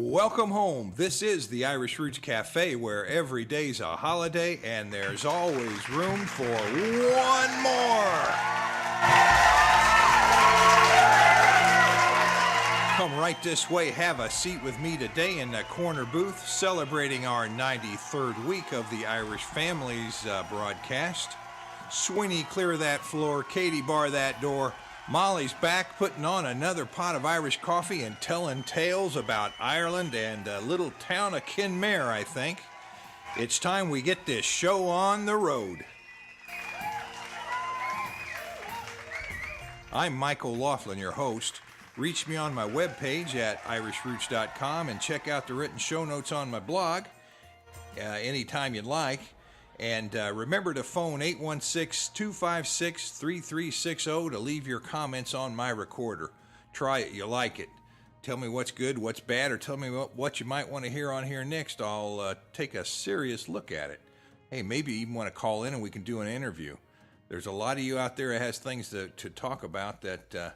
Welcome home. This is the Irish Roots Cafe, where every day's a holiday and there's always room for one more. Come right this way, have a seat with me today in the corner booth, celebrating our 93rd week of the Irish Family's broadcast. Sweeney, clear that floor. Katie, bar that door. Molly's back, putting on another pot of Irish coffee and telling tales about Ireland and a little town of Kinmare, I think. It's time we get this show on the road. I'm Mike OLaughlin, your host. Reach me on my webpage at irishroots.com and check out the written show notes on my blog anytime you'd like. And remember to phone 816-256-3360 to leave your comments on my recorder. Try it, you like it. Tell me what's good, what's bad, or tell me what you might want to hear on here next. I'll take a serious look at it. Hey, maybe you even want to call in and we can do an interview. There's a lot of you out there that has things to talk about that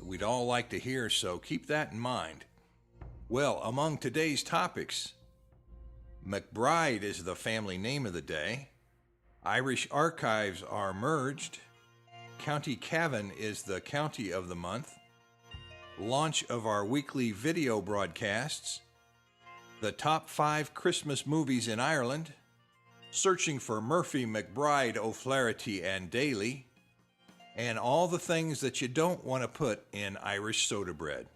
we'd all like to hear, so keep that in mind. Well, among today's topics, McBride is the family name of the day. Irish archives are merged. County Cavan is the county of the month. Launch of our weekly video broadcasts. The top 5 Christmas movies in Ireland. Searching for Murphy, McBride, O'Flaherty, and Daly. And all the things that you don't want to put in Irish soda bread.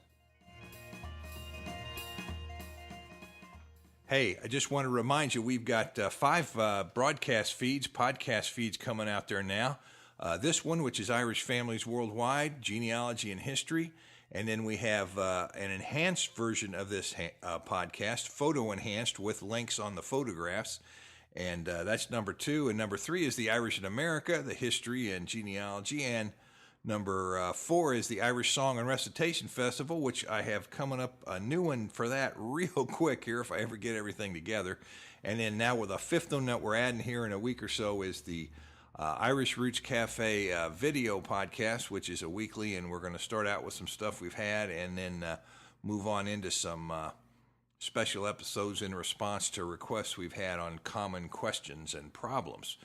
Hey, I just want to remind you, we've got 5 podcast feeds coming out there now. This one, which is Irish Families Worldwide, Genealogy and History. And then we have an enhanced version of this podcast, photo enhanced with links on the photographs. And that's number 2. And number 3 is the Irish in America, the history and genealogy. And number 4 is the Irish Song and Recitation Festival, which I have coming up a new one for that real quick here if I ever get everything together. And then now with a 5th one that we're adding here in a week or so is the Irish Roots Cafe video podcast, which is a weekly, and we're going to start out with some stuff we've had and then move on into some special episodes in response to requests we've had on common questions and problems.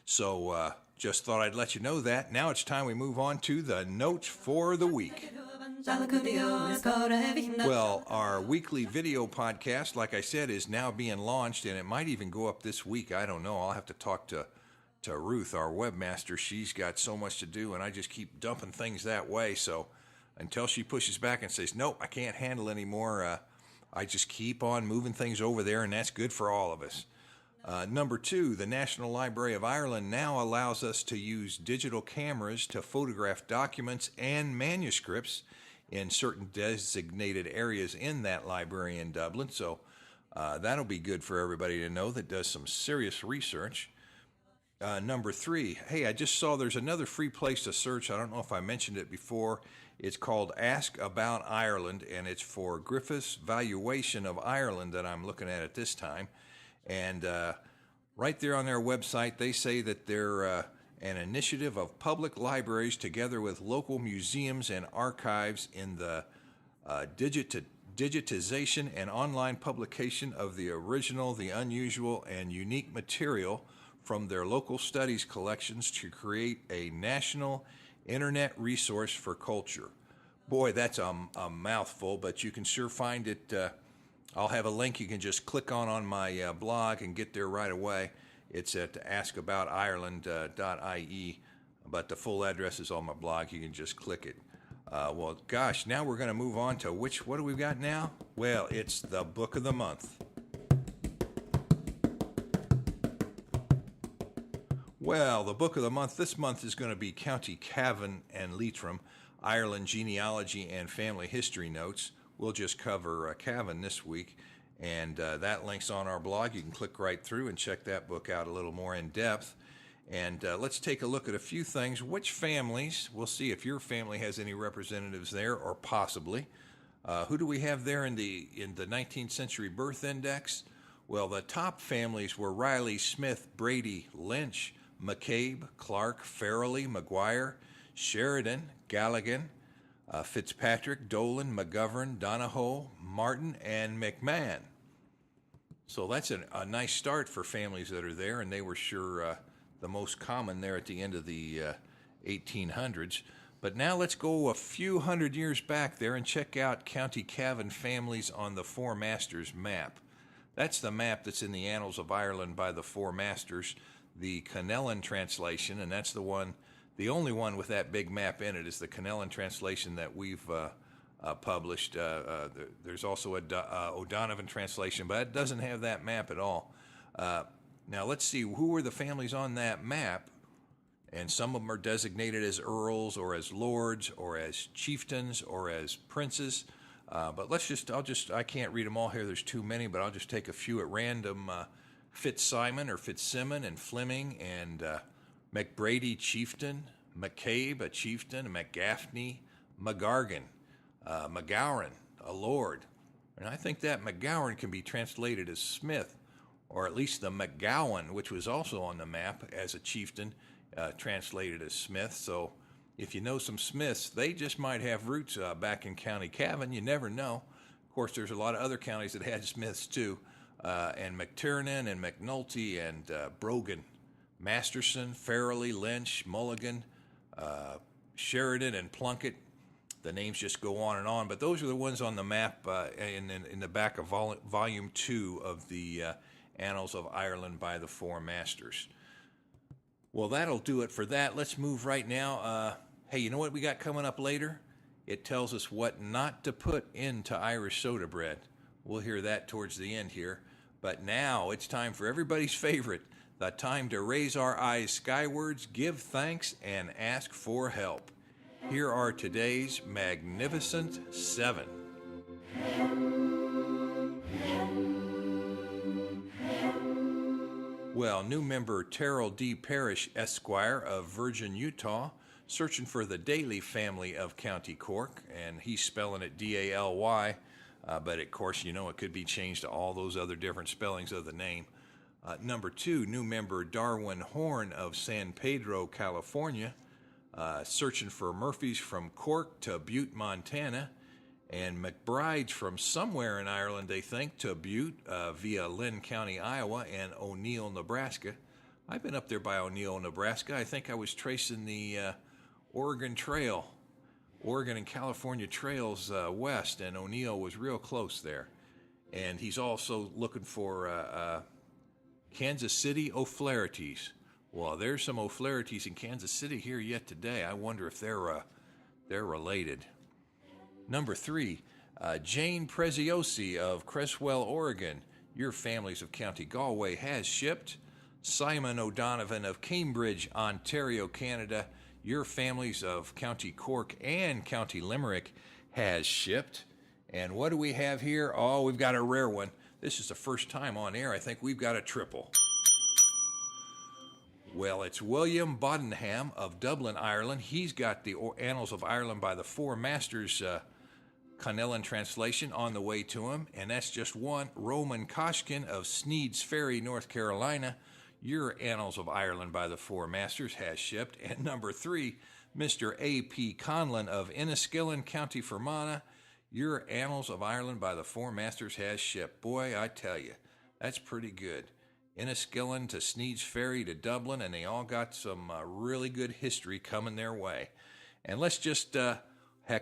So just thought I'd let you know that. Now it's time we move on to the notes for the week. Well, our weekly video podcast, like I said, is now being launched, and it might even go up this week. I don't know. I'll have to talk to Ruth, our webmaster. She's got so much to do, and I just keep dumping things that way. So until she pushes back and says, nope, I can't handle anymore, I just keep on moving things over there, and that's good for all of us. Number 2, the National Library of Ireland now allows us to use digital cameras to photograph documents and manuscripts in certain designated areas in that library in Dublin. So that'll be good for everybody to know that does some serious research. Number 3, hey, I just saw there's another free place to search. I don't know if I mentioned it before. It's called Ask About Ireland, and it's for Griffith's Valuation of Ireland that I'm looking at this time. And right there on their website, they say that they're an initiative of public libraries together with local museums and archives in the digitization and online publication of the original, the unusual, and unique material from their local studies collections to create a national internet resource for culture. Boy, that's a mouthful, but you can sure find it. I'll have a link you can just click on my blog and get there right away. It's at askaboutireland.ie, but the full address is on my blog. You can just click it. Well, gosh, now we're going to move on to what do we got now? Well, it's the book of the month. Well, the book of the month this month is going to be County Cavan and Leitrim, Ireland Genealogy and Family History Notes. We'll just cover Cavan this week, and that link's on our blog. You can click right through and check that book out a little more in depth. And let's take a look at a few things. Which families, we'll see if your family has any representatives there, or possibly. Who do we have there in the 19th century birth index? Well, the top families were Riley, Smith, Brady, Lynch, McCabe, Clark, Farrelly, McGuire, Sheridan, Galligan, Fitzpatrick, Dolan, McGovern, Donahoe, Martin, and McMahon. So that's a nice start for families that are there, and they were sure the most common there at the end of the 1800s. But now let's go a few hundred years back there and check out County Cavan families on the Four Masters map. That's the map that's in the Annals of Ireland by the Four Masters, the Canellan translation, and that's the only one with that big map in it is the Canellan translation that we've published. There's also a O'Donovan translation, but it doesn't have that map at all. Now let's see, who were the families on that map? And some of them are designated as earls or as lords or as chieftains or as princes. But I can't read them all here. There's too many, but I'll just take a few at random. Fitzsimon or Fitzsimon and Fleming and McBrady, chieftain, McCabe, a chieftain, McGaffney, McGargan, McGowan, a lord. And I think that McGowan can be translated as Smith, or at least the McGowan, which was also on the map as a chieftain, translated as Smith. So if you know some Smiths, they just might have roots back in County Cavan. You never know. Of course, there's a lot of other counties that had Smiths too, and McTiernan and McNulty and Brogan, Masterson, Farrelly, Lynch, Mulligan, Sheridan, and Plunkett. The names just go on and on, but those are the ones on the map in the back of Volume 2 of the Annals of Ireland by the Four Masters. Well, that'll do it for that. Let's move right now. Hey, you know what we got coming up later? It tells us what not to put into Irish soda bread. We'll hear that towards the end here. But now it's time for everybody's favorite, the time to raise our eyes skywards, give thanks, and ask for help. Here are today's Magnificent Seven. Well, new member Terrell D. Parrish, Esquire of Virgin, Utah, searching for the Daly family of County Cork, and he's spelling it D-A-L-Y, but of course, you know, it could be changed to all those other different spellings of the name. Number 2, new member Darwin Horn of San Pedro, California, searching for Murphys from Cork to Butte, Montana, and McBrides from somewhere in Ireland, they think, to Butte via Lynn County, Iowa, and O'Neill, Nebraska. I've been up there by O'Neill, Nebraska. I think I was tracing the Oregon and California trails west, and O'Neill was real close there. And he's also looking for Kansas City O'Flaherty's. Well, there's some O'Flaherty's in Kansas City here yet today. I wonder if they're related. Number 3, Jane Preziosi of Creswell, Oregon. Your families of County Galway has shipped. Simon O'Donovan of Cambridge, Ontario, Canada. Your families of County Cork and County Limerick has shipped. And what do we have here? Oh, we've got a rare one. This is the first time on air. I think we've got a triple. Well, it's William Bodenham of Dublin, Ireland. He's got the Annals of Ireland by the Four Masters Canellan translation on the way to him, and that's just one. Roman Koshkin of Sneed's Ferry, North Carolina. Your Annals of Ireland by the Four Masters has shipped. And number 3, Mr. A.P. Conlon of Enniskillen, County Fermanagh. Your Annals of Ireland by the Four Masters has shipped. Boy, I tell you, that's pretty good. Enniskillen to Sneed's Ferry to Dublin, and they all got some really good history coming their way. And let's just,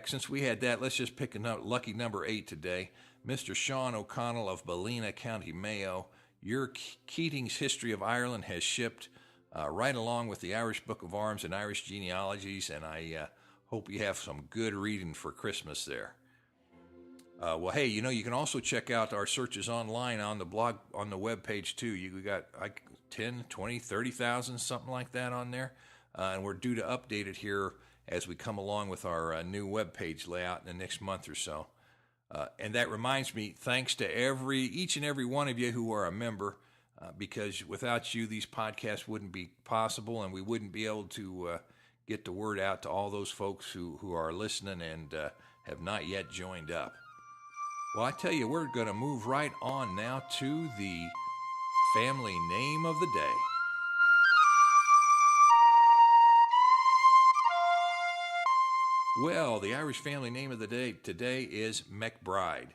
since we had that, let's just pick a lucky number 8 today. Mr. Sean O'Connell of Ballina, County Mayo. Your Keating's History of Ireland has shipped right along with the Irish Book of Arms and Irish genealogies, and I hope you have some good reading for Christmas there. Well, hey, you know, you can also check out our searches online on the blog, on the web page too. We got like 10, 20, 30,000, something like that on there. And we're due to update it here as we come along with our new web page layout in the next month or so. And that reminds me, thanks to each and every one of you who are a member, because without you, these podcasts wouldn't be possible, and we wouldn't be able to get the word out to all those folks who are listening and have not yet joined up. Well, I tell you, we're going to move right on now to the family name of the day. Well, the Irish family name of the day today is McBride,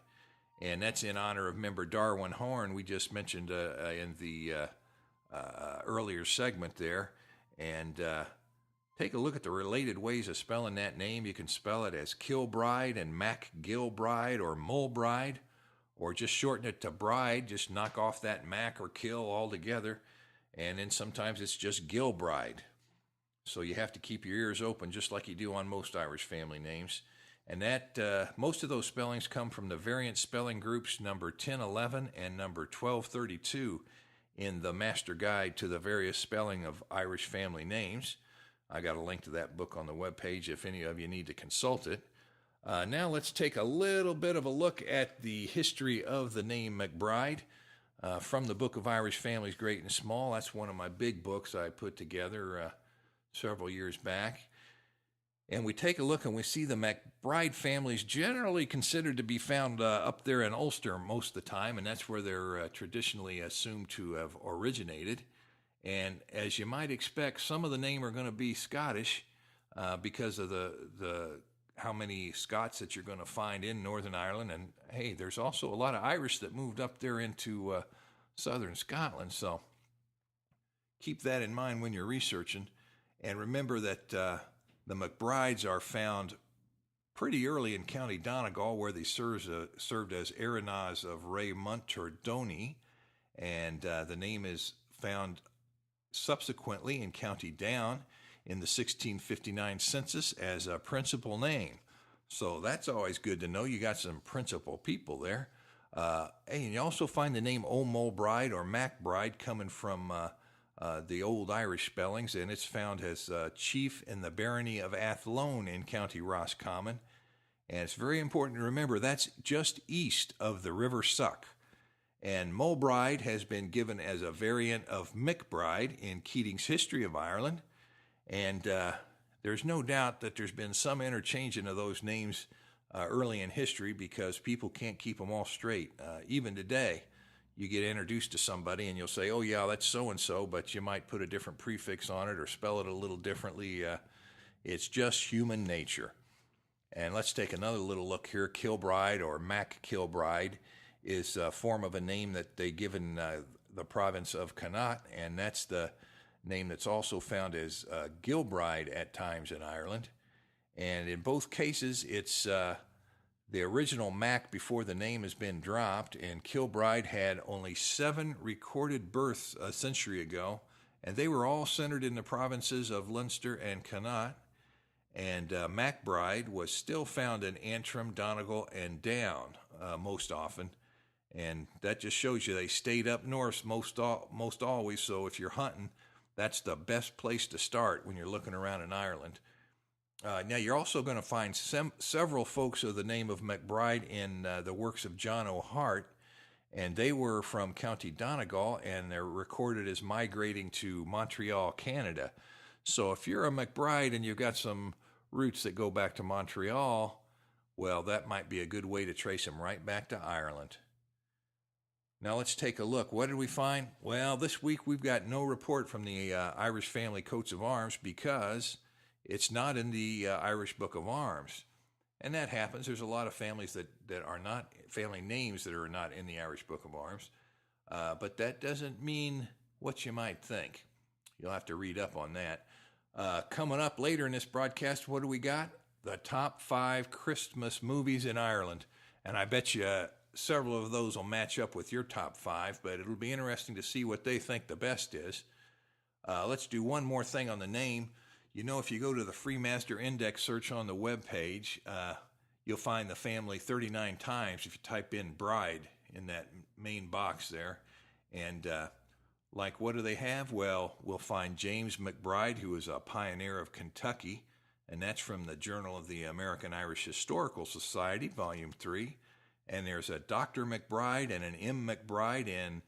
and that's in honor of member Darwin Horn we just mentioned in the earlier segment there. And take a look at the related ways of spelling that name. You can spell it as Kilbride and MacGilbride or Mulbride, or just shorten it to Bride. Just knock off that Mac or Kill altogether, and then sometimes it's just Gilbride. So you have to keep your ears open, just like you do on most Irish family names. And that most of those spellings come from the variant spelling groups number 1011 and number 1232 in the Master Guide to the Various Spelling of Irish Family Names. I got a link to that book on the webpage if any of you need to consult it. Now let's take a little bit of a look at the history of the name McBride from the Book of Irish Families, Great and Small. That's one of my big books I put together several years back. And we take a look and we see the McBride families generally considered to be found up there in Ulster most of the time, and that's where they're traditionally assumed to have originated. And as you might expect, some of the name are going to be Scottish because of the how many Scots that you're going to find in Northern Ireland. And hey, there's also a lot of Irish that moved up there into southern Scotland. So keep that in mind when you're researching. And remember that the McBrides are found pretty early in County Donegal, where they served as Arenas of Ray Montordoni. And the name is found subsequently in County Down in the 1659 census as a principal name. So that's always good to know. You got some principal people there. And you also find the name O'Mulbride or MacBride coming from the old Irish spellings, and it's found as chief in the barony of Athlone in County Roscommon. And it's very important to remember that's just east of the River Suck. And Mulbride has been given as a variant of McBride in Keating's History of Ireland. And there's no doubt that there's been some interchanging of those names early in history because people can't keep them all straight. Even today, you get introduced to somebody and you'll say, oh, yeah, that's so-and-so, but you might put a different prefix on it or spell it a little differently. It's just human nature. And let's take another little look here. Kilbride or MacKilbride is a form of a name that they give in the province of Connaught, and that's the name that's also found as Gilbride at times in Ireland. And in both cases, it's the original Mac before the name has been dropped, and Kilbride had only 7 recorded births a century ago, and they were all centered in the provinces of Leinster and Connaught. And MacBride was still found in Antrim, Donegal, and Down most often. And that just shows you they stayed up north most always, so if you're hunting, that's the best place to start when you're looking around in Ireland. Now, you're also going to find several folks of the name of McBride in the works of John O'Hart, and they were from County Donegal, and they're recorded as migrating to Montreal, Canada. So if you're a McBride and you've got some roots that go back to Montreal, well, that might be a good way to trace them right back to Ireland. Now let's take a look. What did we find? Well, this week we've got no report from the Irish family coats of arms because it's not in the Irish Book of Arms. And that happens. There's a lot of families that are not, family names that are not in the Irish Book of Arms. But that doesn't mean what you might think. You'll have to read up on that. Coming up later in this broadcast, what do we got? The top 5 Christmas movies in Ireland. And I bet you several of those will match up with your top 5, but it'll be interesting to see what they think the best is. Let's do one more thing on the name. You know, if you go to the Freemaster Index search on the web page, you'll find the family 39 times if you type in bride in that main box there. And like, what do they have? Well, we'll find James McBride, who is a pioneer of Kentucky, and that's from the Journal of the American Irish Historical Society, Volume 3. And there's a Dr. McBride and an M. McBride in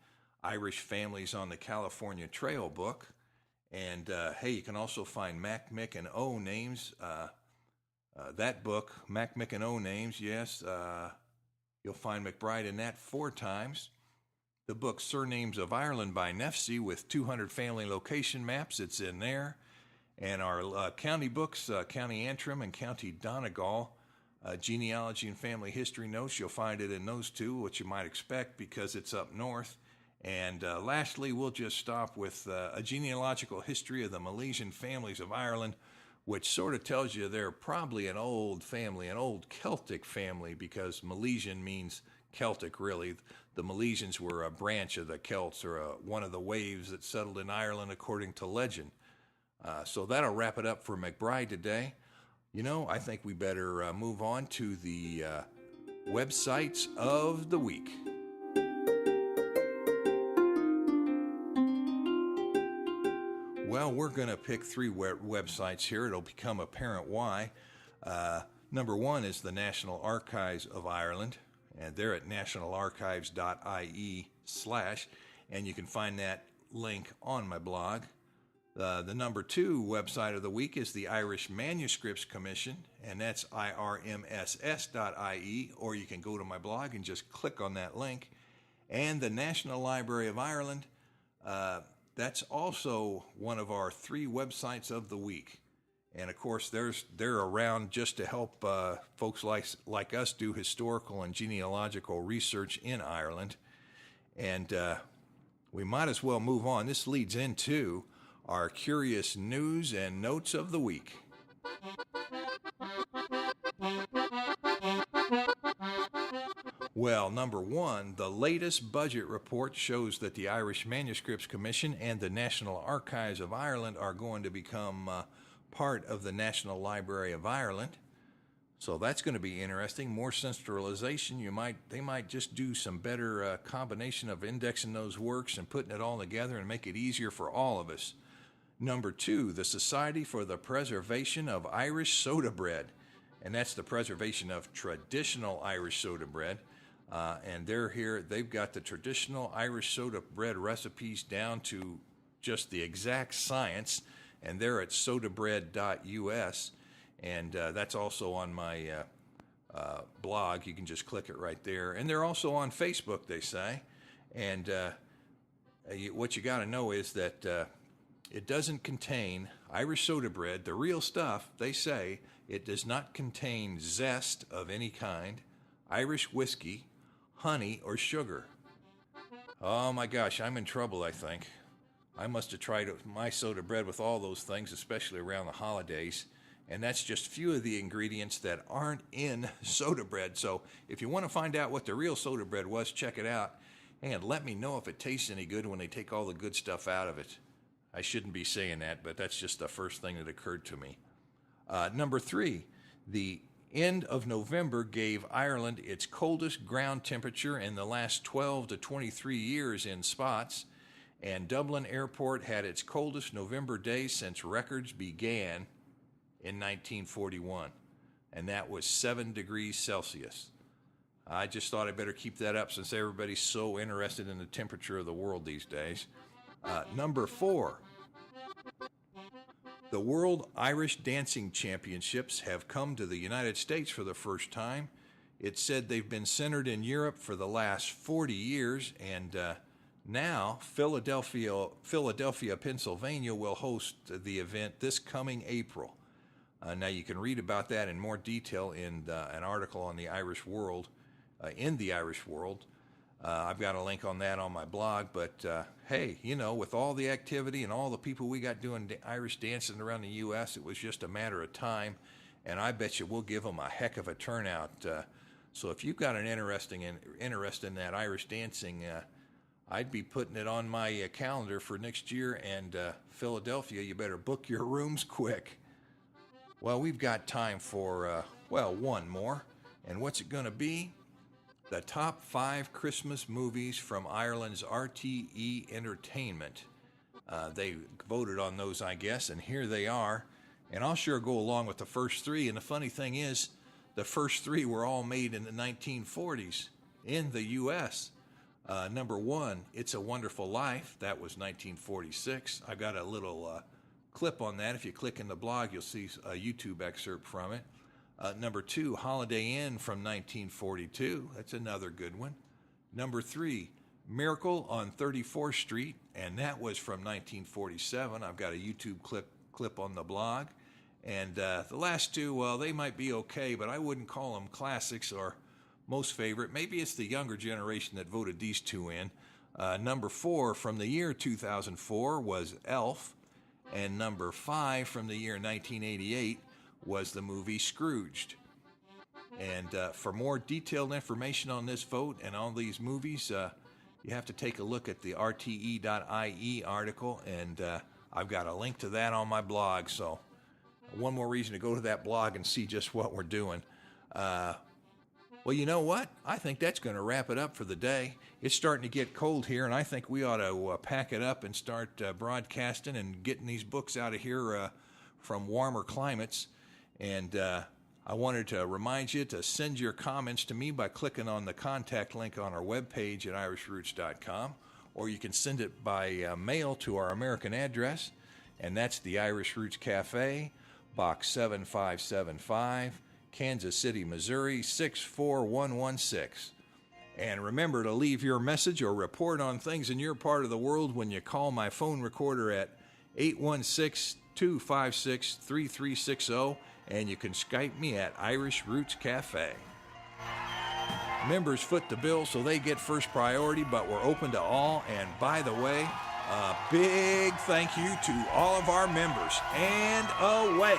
Irish Families on the California Trail book. And, hey, you can also find Mac, Mick, and O names. That book, Mac, Mick, and O names, yes, you'll find McBride in that 4 times. The book Surnames of Ireland by Nefsey with 200 family location maps, it's in there. And our county books, County Antrim and County Donegal, genealogy and family history notes, you'll find it in those two, which you might expect because it's up north. And lastly, we'll just stop with a genealogical history of the Milesian families of Ireland, which sort of tells you they're probably an old family, an old Celtic family, because Milesian means Celtic, really. The Milesians were a branch of the Celts, or one of the waves that settled in Ireland, according to legend. So that'll wrap it up for McBride today. You know, I think we better move on to the websites of the week. Well, we're going to pick three websites here. It'll become apparent why. Number one is the National Archives of Ireland, and they're at nationalarchives.ie/, and you can find that link on my blog. The number two website of the week is the Irish Manuscripts Commission, and that's irmss.ie, or you can go to my blog and just click on that link. And the National Library of Ireland, that's also one of our three websites of the week. And of course, they're around just to help folks like us do historical and genealogical research in Ireland. And we might as well move on. This leads into our curious news and notes of the week. Well, number one, the latest budget report shows that the Irish Manuscripts Commission and the National Archives of Ireland are going to become part of the National Library of Ireland. So that's going to be interesting. More centralization. They might just do some better combination of indexing those works and putting it all together and make it easier for all of us. Number two, the Society for the Preservation of Irish Soda Bread, and that's the preservation of traditional Irish soda bread. And they're here. They've got the traditional Irish soda bread recipes down to just the exact science, and they're at sodabread.us, and that's also on my blog. You can just click it right there. And they're also on Facebook, they say. And what you got to know is that it doesn't contain Irish soda bread, the real stuff. They say it does not contain zest of any kind, Irish whiskey, honey, or sugar. Oh my gosh, I'm in trouble, I think. I must have tried my soda bread with all those things, especially around the holidays. And that's just few of the ingredients that aren't in soda bread. So if you want to find out what the real soda bread was, check it out. And let me know if it tastes any good when they take all the good stuff out of it. I shouldn't be saying that, but that's just the first thing that occurred to me. Number three, the end of November gave Ireland its coldest ground temperature in the last 12 to 23 years in spots, and Dublin Airport had its coldest November day since records began in 1941, and that was 7 degrees Celsius. I just thought I'd better keep that up since everybody's so interested in the temperature of the world these days. Number four, the World Irish Dancing Championships have come to the United States for the first time. It's said they've been centered in Europe for the last 40 years, and now Philadelphia, Pennsylvania will host the event this coming April. Now you can read about that in more detail in an article on the Irish World, in the Irish World. I've got a link on that on my blog, but hey, you know, with all the activity and all the people we got doing Irish dancing around the U.S., it was just a matter of time, and I bet you we'll give them a heck of a turnout. So if you've got an interest in that Irish dancing, I'd be putting it on my calendar for next year, and Philadelphia, you better book your rooms quick. Well, we've got time for, one more, and what's it going to be? The top 5 Christmas movies from Ireland's RTE Entertainment. They voted on those, I guess, and here they are. And I'll sure go along with the first 3. And the funny thing is, the first 3 were all made in the 1940s in the U.S. Number 1, It's a Wonderful Life. That was 1946. I've got a little clip on that. If you click in the blog, you'll see a YouTube excerpt from it. Number 2, Holiday Inn from 1942. That's another good one. Number 3, Miracle on 34th Street, and that was from 1947. I've got a YouTube clip clip on the blog. And the last two, well, they might be okay, but I wouldn't call them classics or most favorite. Maybe it's the younger generation that voted these two in. Number 4 from the year 2004 was Elf, and number 5 from the year 1988 was the movie Scrooged. And for more detailed information on this vote and all these movies, you have to take a look at the RTE.IE article, and I've got a link to that on my blog. So one more reason to go to that blog and see just what we're doing. Well, you know what? I think that's going to wrap it up for the day. It's starting to get cold here, and I think we ought to pack it up and start broadcasting and getting these books out of here from warmer climates. And I wanted to remind you to send your comments to me by clicking on the contact link on our webpage at irishroots.com, or you can send it by mail to our American address, and that's the Irish Roots Cafe, Box 7575, Kansas City, Missouri, 64116. And remember to leave your message or report on things in your part of the world when you call my phone recorder at 816-256-3360, and you can Skype me at Irish Roots Cafe. Members foot the bill, so they get first priority, but we're open to all. And by the way, a big thank you to all of our members. And away.